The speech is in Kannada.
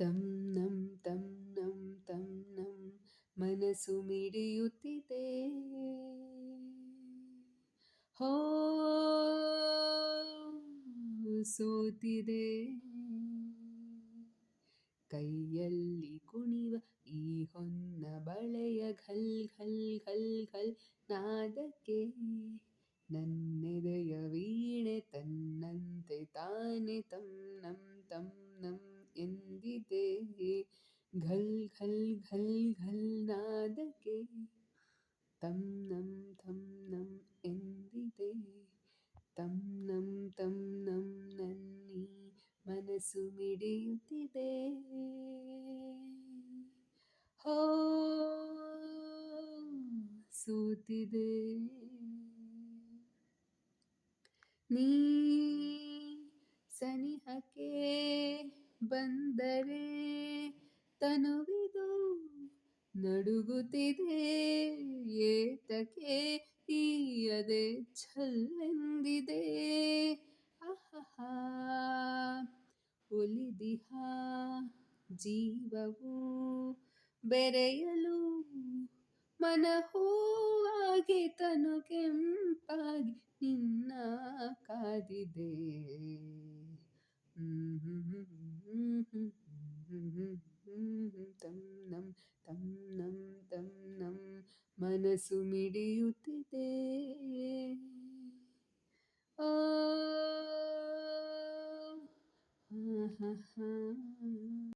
ತಂ ನಂ ತಂ ನಂ ತಂ ನಂ ಮನಸ್ಸು ಮಿಡಿಯುತ್ತಿದೆ. ಹೋ ಸೋತಿದೆ ಕೈಯಲ್ಲಿ ಕುಣಿವ ಈ ಹೊನ್ನ ಬಳೆಯ ಘಲ್ ಘಲ್ ಘಲ್ ಘಲ್ ನಾದಕ್ಕೆ ನನ್ನೆದೆಯ ವೀಣೆ ತನ್ನಂತೆ ತಾನೆ ತಂ ನಂ ಎಂದಿದೆ. ಘಲ್ ಘಲ್ ಘಲ್ ಘಲ್ ನಾದಕ್ಕೆ ತಂ ನಂ ಎಂದಿದೆ. ತಂ ನಂ ನನ್ನಿ ಮನಸ್ಸು ಮಿಡಿಯುತ್ತಿದೆ. ಹೋ ಸೋತಿದೆ ನೀ ಸನಿಹಕ್ಕೆ ಬಂದರೆ ತನುವಿದು ನಡುಗುತ್ತಿದೆ. ಏತಕ್ಕೆ ಈ ಅದೆ ಛಲ್ಲೆಂದಿದೆ. ಆಹಾ ಒಲಿದಿಹ ಜೀವವು ಬೆರೆಯಲು ಮನ ಹೂವಾಗಿ ತನು ಕೆಂಪಾಗಿ ನಿನ್ನ ಕಾದಿದೆ. ತಂ ನಂ ಮನಸ್ಸು ಮಿಡಿಯುತ್ತಿದೆ. ಓ